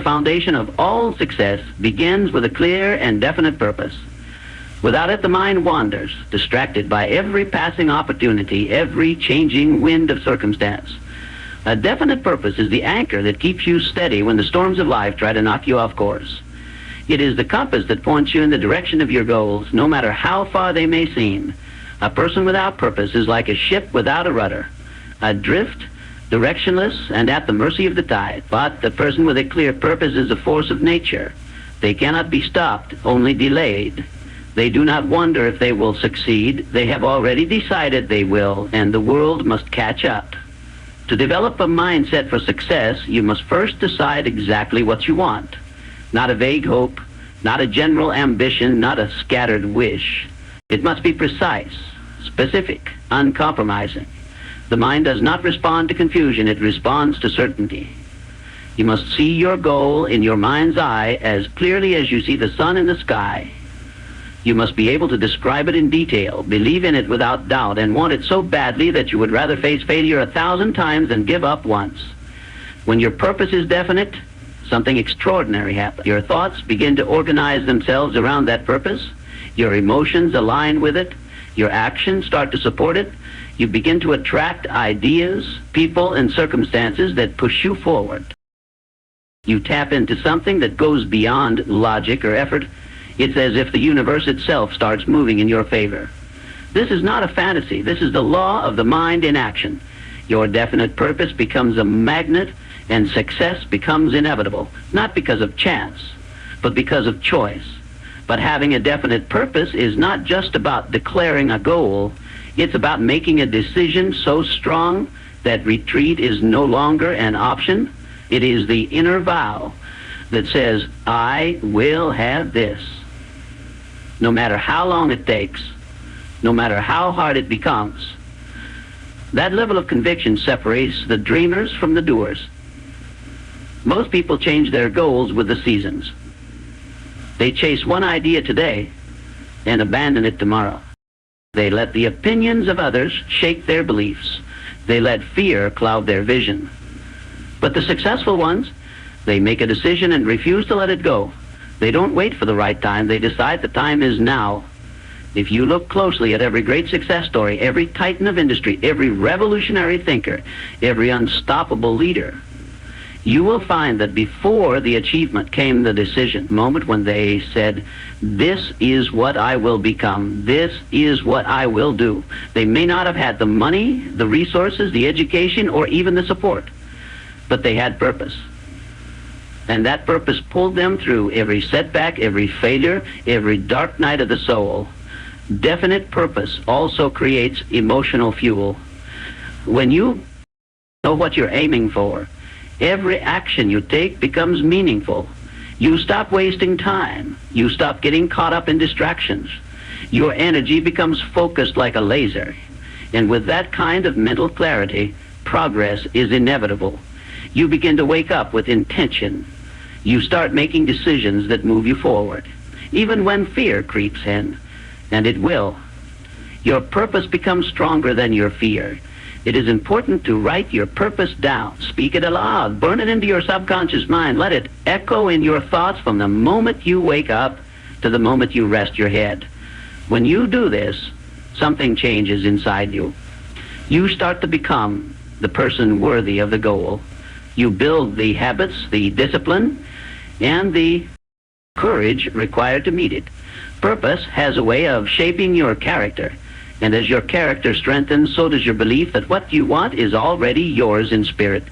foundation of all success begins with a clear and definite purpose. Without it, the mind wanders, distracted by every passing opportunity, every changing wind of circumstance. A definite purpose is the anchor that keeps you steady when the storms of life try to knock you off course. It is the compass that points you in the direction of your goals, no matter how far they may seem. A person without purpose is like a ship without a rudder, adrift, directionless, and at the mercy of the tide. But the person with a clear purpose is a force of nature. They cannot be stopped, only delayed. They do not wonder if they will succeed. They have already decided they will, and the world must catch up. To develop a mindset for success, you must first decide exactly what you want. Not a vague hope, not a general ambition, not a scattered wish. It must be precise, specific, uncompromising. The mind does not respond to confusion, it responds to certainty. You must see your goal in your mind's eye as clearly as you see the sun in the sky. You must be able to describe it in detail, believe in it without doubt, and want it so badly that you would rather face failure 1,000 times than give up once. When your purpose is definite, something extraordinary happens. Your thoughts begin to organize themselves around that purpose. Your emotions align with it. Your actions start to support it. You begin to attract ideas, people, and circumstances that push you forward. You tap into something that goes beyond logic or effort. It's as if the universe itself starts moving in your favor. This is not a fantasy. This is the law of the mind in action. Your definite purpose becomes a magnet, and success becomes inevitable, not because of chance, but because of choice. But having a definite purpose is not just about declaring a goal. It's about making a decision so strong that retreat is no longer an option. It is the inner vow that says, I will have this. No matter how long it takes, no matter how hard it becomes. That level of conviction separates the dreamers from the doers. Most people change their goals with the seasons. They chase one idea today and abandon it tomorrow. They let the opinions of others shake their beliefs. They let fear cloud their vision. But the successful ones, they make a decision and refuse to let it go. They don't wait for the right time. They decide the time is now. If you look closely at every great success story, every titan of industry, every revolutionary thinker, every unstoppable leader, you will find that before the achievement came the decision, the moment when they said, this is what I will become, this is what I will do. They may not have had the money, the resources, the education, or even the support, but they had purpose. And that purpose pulled them through every setback, every failure, every dark night of the soul. Definite purpose also creates emotional fuel. When you know what you're aiming for, every action you take becomes meaningful. You stop wasting time. You stop getting caught up in distractions. Your energy becomes focused like a laser. And with that kind of mental clarity, progress is inevitable. You begin to wake up with intention. You start making decisions that move you forward, even when fear creeps in, and it will. Your purpose becomes stronger than your fear. It is important to write your purpose down. Speak it aloud. Burn it into your subconscious mind. Let it echo in your thoughts from the moment you wake up to the moment you rest your head. When you do this, something changes inside you. You start to become the person worthy of the goal. You build the habits, the discipline, and the courage required to meet it. Purpose has a way of shaping your character. And as your character strengthens, so does your belief that what you want is already yours in spirit.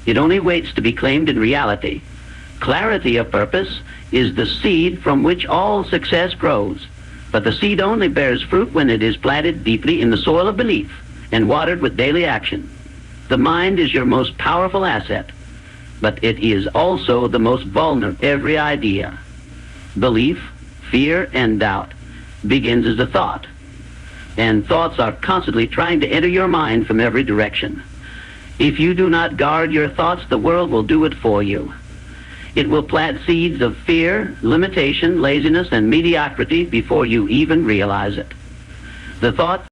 It only waits to be claimed in reality. Clarity of purpose is the seed from which all success grows. But the seed only bears fruit when it is planted deeply in the soil of belief and watered with daily action. The mind is your most powerful asset, but it is also the most vulnerable. Every idea, belief, fear, and doubt begins as a thought. And thoughts are constantly trying to enter your mind from every direction. If you do not guard your thoughts, the world will do it for you. It will plant seeds of fear, limitation, laziness, and mediocrity before you even realize it. The thought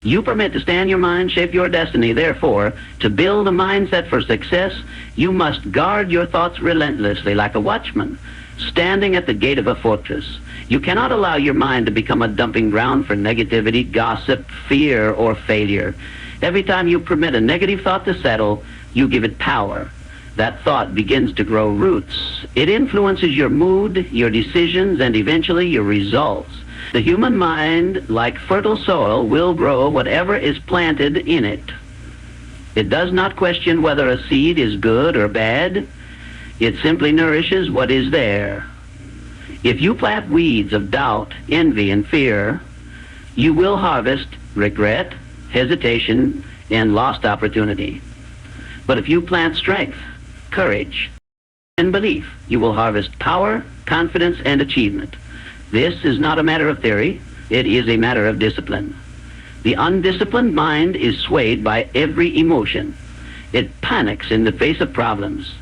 You permit to stand your mind, shape your destiny. Therefore, to build a mindset for success, you must guard your thoughts relentlessly like a watchman, standing at the gate of a fortress. You cannot allow your mind to become a dumping ground for negativity, gossip, fear, or failure. Every time you permit a negative thought to settle, you give it power. That thought begins to grow roots. It influences your mood, your decisions, and eventually your results. The human mind, like fertile soil, will grow whatever is planted in it. It does not question whether a seed is good or bad. It simply nourishes what is there. If you plant weeds of doubt, envy, and fear, you will harvest regret, hesitation, and lost opportunity. But if you plant strength, courage, and belief, you will harvest power, confidence, and achievement. This is not a matter of theory, it is a matter of discipline. The undisciplined mind is swayed by every emotion. It panics in the face of problems.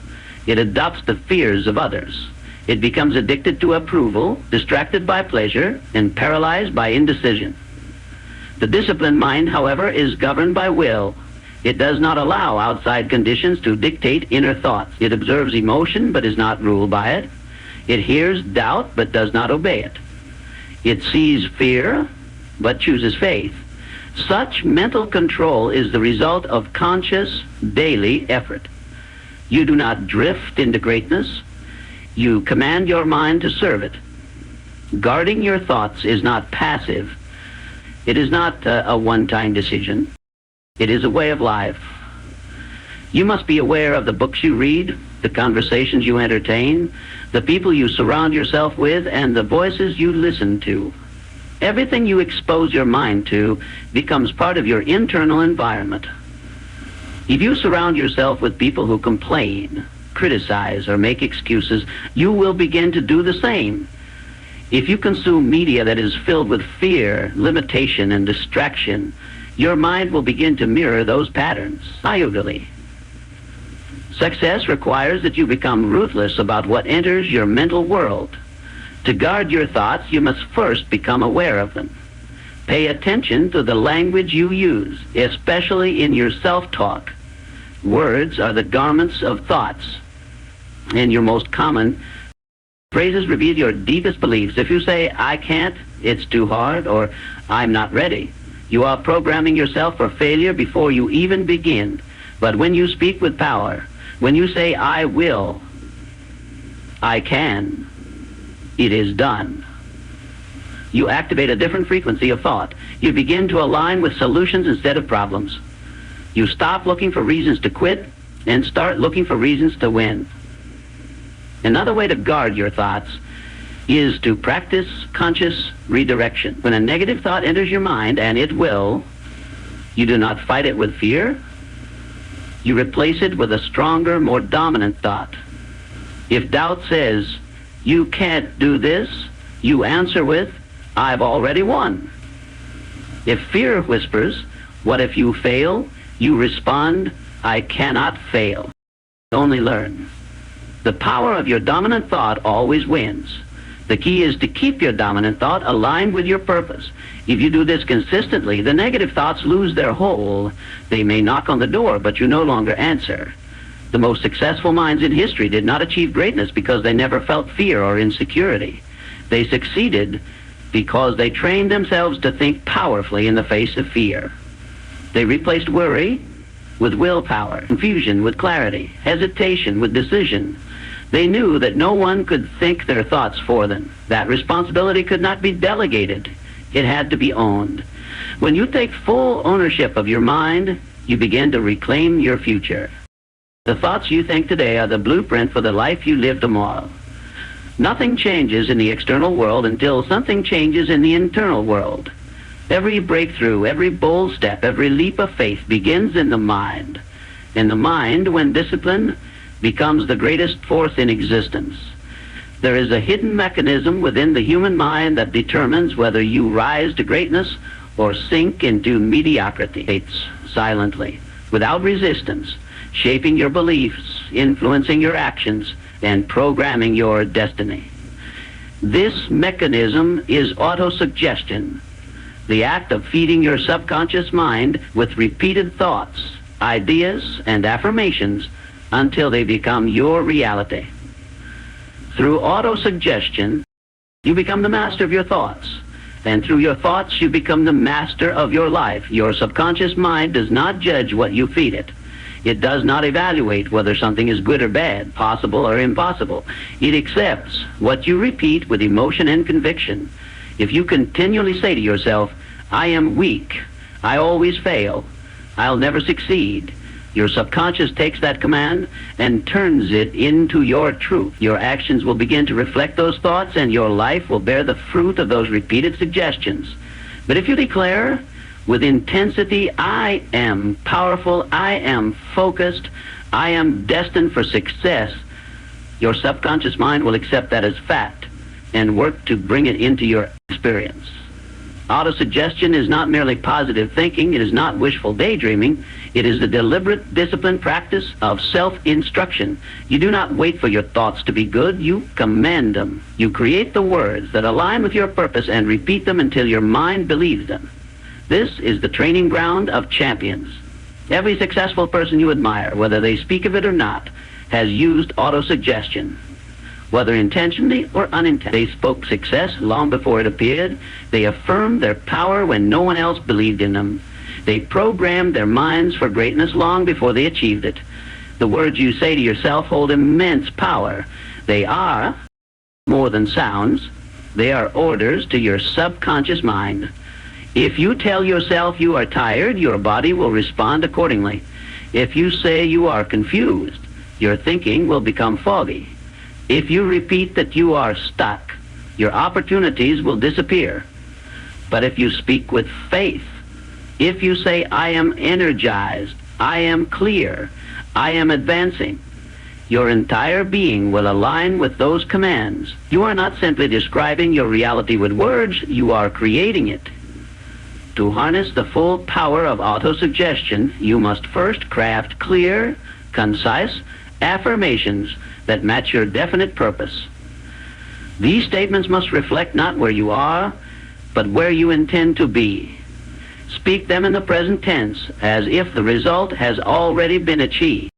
It adopts the fears of others. It becomes addicted to approval, distracted by pleasure, and paralyzed by indecision. The disciplined mind, however, is governed by will. It does not allow outside conditions to dictate inner thoughts. It observes emotion but is not ruled by it. It hears doubt but does not obey it. It sees fear but chooses faith. Such mental control is the result of conscious daily effort. You do not drift into greatness. You command your mind to serve it. Guarding your thoughts is not passive. It is not a one-time decision. It is a way of life. You must be aware of the books you read, the conversations you entertain, the people you surround yourself with, and the voices you listen to. Everything you expose your mind to becomes part of your internal environment. If you surround yourself with people who complain, criticize, or make excuses, you will begin to do the same. If you consume media that is filled with fear, limitation, and distraction, your mind will begin to mirror those patterns iodally. Success requires that you become ruthless about what enters your mental world. To guard your thoughts, you must first become aware of them. Pay attention to the language you use, especially in your self-talk. Words are the garments of thoughts, and your most common phrases reveal your deepest beliefs. If you say, "I can't," "It's too hard," or "I'm not ready," you are programming yourself for failure before you even begin. But when you speak with power, when you say, "I will," "I can," "It is done," you activate a different frequency of thought. You begin to align with solutions instead of problems. You stop looking for reasons to quit and start looking for reasons to win. Another way to guard your thoughts is to practice conscious redirection. When a negative thought enters your mind, and it will, you do not fight it with fear. You replace it with a stronger, more dominant thought. If doubt says, "You can't do this," you answer with, "I've already won." If fear whispers, "What if you fail?" you respond, "I cannot fail. Only learn." The power of your dominant thought always wins. The key is to keep your dominant thought aligned with your purpose. If you do this consistently, the negative thoughts lose their hold. They may knock on the door, but you no longer answer. The most successful minds in history did not achieve greatness because they never felt fear or insecurity. They succeeded because they trained themselves to think powerfully in the face of fear. They replaced worry with willpower, confusion with clarity, hesitation with decision. They knew that no one could think their thoughts for them. That responsibility could not be delegated. It had to be owned. When you take full ownership of your mind, you begin to reclaim your future. The thoughts you think today are the blueprint for the life you live tomorrow. Nothing changes in the external world until something changes in the internal world. Every breakthrough, every bold step, every leap of faith begins in the mind. And the mind, when disciplined, becomes the greatest force in existence. There is a hidden mechanism within the human mind that determines whether you rise to greatness or sink into mediocrity. It's silently, without resistance, shaping your beliefs, influencing your actions, and programming your destiny. This mechanism is autosuggestion. the act of feeding your subconscious mind with repeated thoughts, ideas, and affirmations until they become your reality. Through autosuggestion, you become the master of your thoughts. And through your thoughts, you become the master of your life. Your subconscious mind does not judge what you feed it. It does not evaluate whether something is good or bad, possible or impossible. It accepts what you repeat with emotion and conviction. If you continually say to yourself, I am weak, I always fail, I'll never succeed, your subconscious takes that command and turns it into your truth. Your actions will begin to reflect those thoughts, and your life will bear the fruit of those repeated suggestions. But if you declare with intensity, I am powerful, I am focused, I am destined for success, your subconscious mind will accept that as fact and work to bring it into your experience. Autosuggestion is not merely positive thinking, it is not wishful daydreaming, it is the deliberate, disciplined practice of self-instruction. You do not wait for your thoughts to be good, you command them. You create the words that align with your purpose and repeat them until your mind believes them. This is the training ground of champions. Every successful person you admire, whether they speak of it or not, has used autosuggestion. Whether intentionally or unintentionally, they spoke success long before it appeared. They affirmed their power when no one else believed in them. They programmed their minds for greatness long before they achieved it. The words you say to yourself hold immense power. They are more than sounds. They are orders to your subconscious mind. If you tell yourself you are tired, your body will respond accordingly. If you say you are confused, your thinking will become foggy. If you repeat that you are stuck, your opportunities will disappear. But if you speak with faith, if you say, I am energized, I am clear, I am advancing, your entire being will align with those commands. You are not simply describing your reality with words, you are creating it. To harness the full power of autosuggestion, you must first craft clear, concise affirmations that match your definite purpose. These statements must reflect not where you are, but where you intend to be. Speak them in the present tense, as if the result has already been achieved.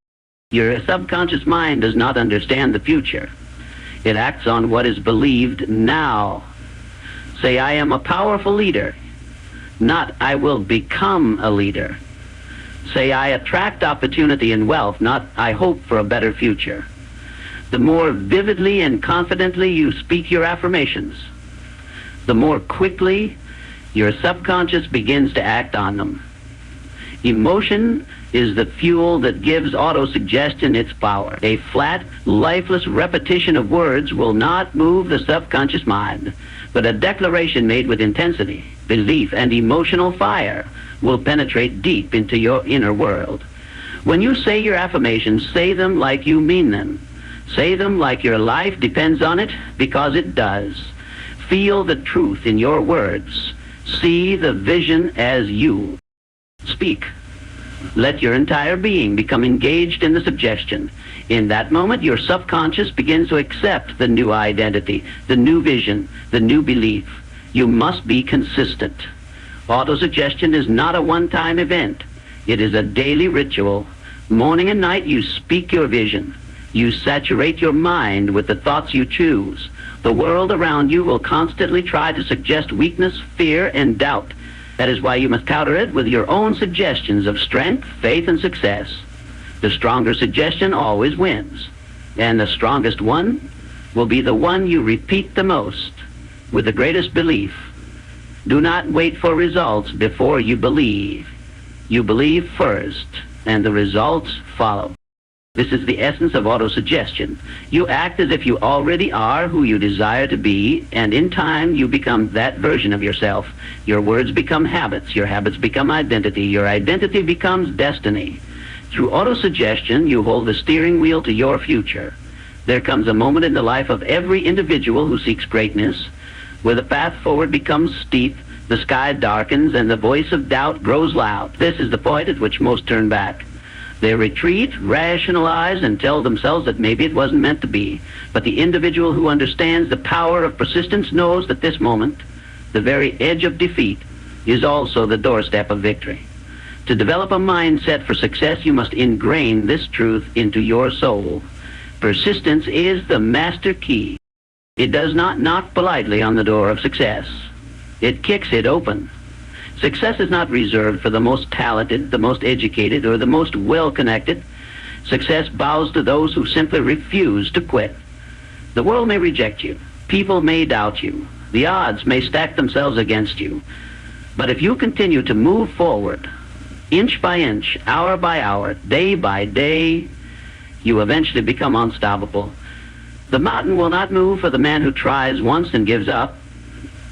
Your subconscious mind does not understand the future. It acts on what is believed now. Say, I am a powerful leader, not I will become a leader. Say, I attract opportunity and wealth, not I hope for a better future. The more vividly and confidently you speak your affirmations, the more quickly your subconscious begins to act on them. Emotion is the fuel that gives autosuggestion its power. A flat, lifeless repetition of words will not move the subconscious mind, but a declaration made with intensity, belief, and emotional fire will penetrate deep into your inner world. When you say your affirmations, say them like you mean them. Say them like your life depends on it, because it does. Feel the truth in your words. See the vision as you speak. Let your entire being become engaged in the suggestion. In that moment, your subconscious begins to accept the new identity, the new vision, the new belief. You must be consistent. Autosuggestion is not a one-time event. It is a daily ritual. Morning and night, you speak your vision. You saturate your mind with the thoughts you choose. The world around you will constantly try to suggest weakness, fear, and doubt. That is why you must counter it with your own suggestions of strength, faith, and success. The stronger suggestion always wins. And the strongest one will be the one you repeat the most, with the greatest belief. Do not wait for results before you believe. You believe first, and the results follow. This is the essence of autosuggestion. You act as if you already are who you desire to be, and in time you become that version of yourself. Your words become habits, your habits become identity, your identity becomes destiny. Through autosuggestion, you hold the steering wheel to your future. There comes a moment in the life of every individual who seeks greatness, where the path forward becomes steep, the sky darkens, and the voice of doubt grows loud. This is the point at which most turn back. They retreat, rationalize, and tell themselves that maybe it wasn't meant to be. But the individual who understands the power of persistence knows that this moment, the very edge of defeat, is also the doorstep of victory. To develop a mindset for success, you must ingrain this truth into your soul. Persistence is the master key. It does not knock politely on the door of success. It kicks it open. Success is not reserved for the most talented, the most educated, or the most well-connected. Success bows to those who simply refuse to quit. The world may reject you. People may doubt you. The odds may stack themselves against you. But if you continue to move forward, inch by inch, hour by hour, day by day, you eventually become unstoppable. The mountain will not move for the man who tries once and gives up,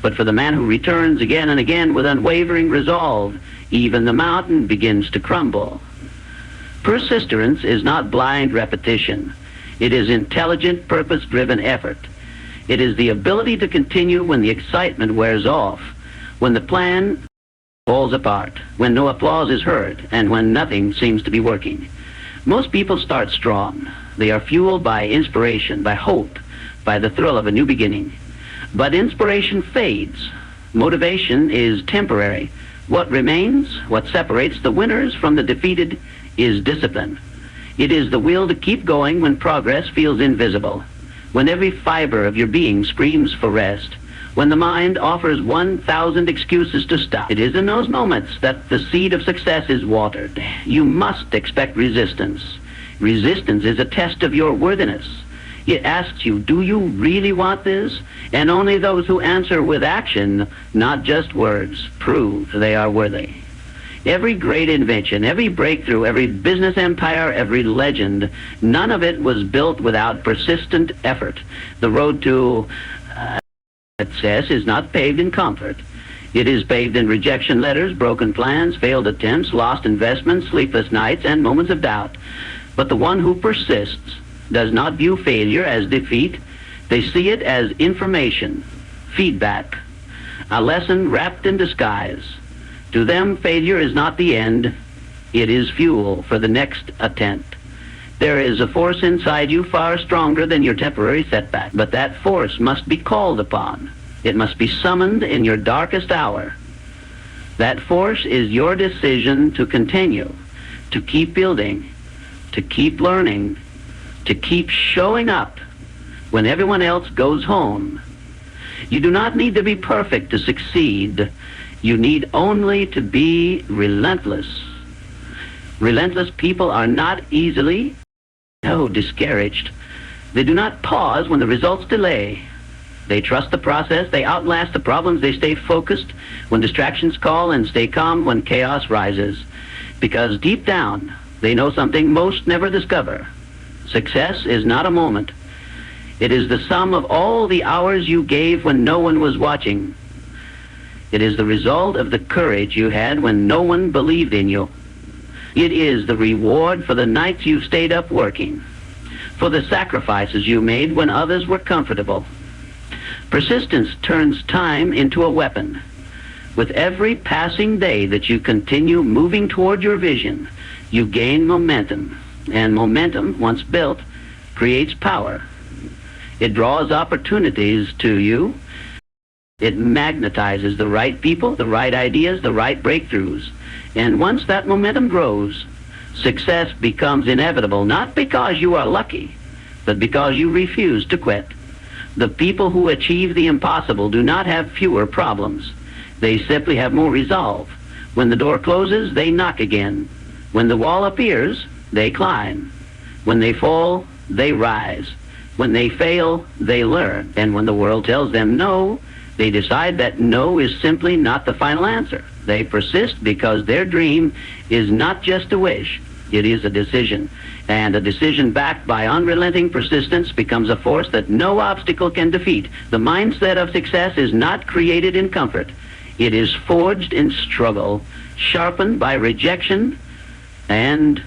but for the man who returns again and again with unwavering resolve, even the mountain begins to crumble. Persistence is not blind repetition. It is intelligent, purpose-driven effort. It is the ability to continue when the excitement wears off, when the plan falls apart, when no applause is heard, and when nothing seems to be working. Most people start strong. They are fueled by inspiration, by hope, by the thrill of a new beginning. But inspiration fades. Motivation is temporary. What remains, what separates the winners from the defeated, is discipline. It is the will to keep going when progress feels invisible, when every fiber of your being screams for rest, when the mind offers 1,000 excuses to stop. It is in those moments that the seed of success is watered. You must expect resistance. Resistance is a test of your worthiness. It asks you, do you really want this? And only those who answer with action, not just words, prove they are worthy. Every great invention, every breakthrough, every business empire, every legend, none of it was built without persistent effort. The road to success is not paved in comfort. It is paved in rejection letters, broken plans, failed attempts, lost investments, sleepless nights, and moments of doubt. But the one who persists does not view failure as defeat. They see it as information, feedback, a lesson wrapped in disguise. To them, failure is not the end. It is fuel for the next attempt. There is a force inside you far stronger than your temporary setback, but that force must be called upon. It must be summoned in your darkest hour. That force is your decision to continue, to keep building, to keep learning, to keep showing up when everyone else goes home. You do not need to be perfect to succeed. You need only to be relentless. Relentless people are not easily, discouraged. They do not pause when the results delay. They trust the process. They outlast the problems. They stay focused when distractions call and stay calm when chaos rises. Because deep down, they know something most never discover. Success is not a moment. It is the sum of all the hours you gave when no one was watching. It is the result of the courage you had when no one believed in you. It is the reward for the nights you stayed up working, for the sacrifices you made when others were comfortable. Persistence turns time into a weapon. With every passing day that you continue moving toward your vision, you gain momentum. And momentum, once built, creates power. It draws opportunities to you. It magnetizes the right people, the right ideas, the right breakthroughs. And once that momentum grows, success becomes inevitable, not because you are lucky, but because you refuse to quit. The people who achieve the impossible do not have fewer problems. They simply have more resolve. When the door closes, they knock again. When the wall appears, they climb. When they fall, they rise. When they fail, they learn. And when the world tells them no, they decide that no is simply not the final answer. They persist because their dream is not just a wish, it is a decision. And a decision backed by unrelenting persistence becomes a force that no obstacle can defeat. The mindset of success is not created in comfort. It is forged in struggle, sharpened by rejection, and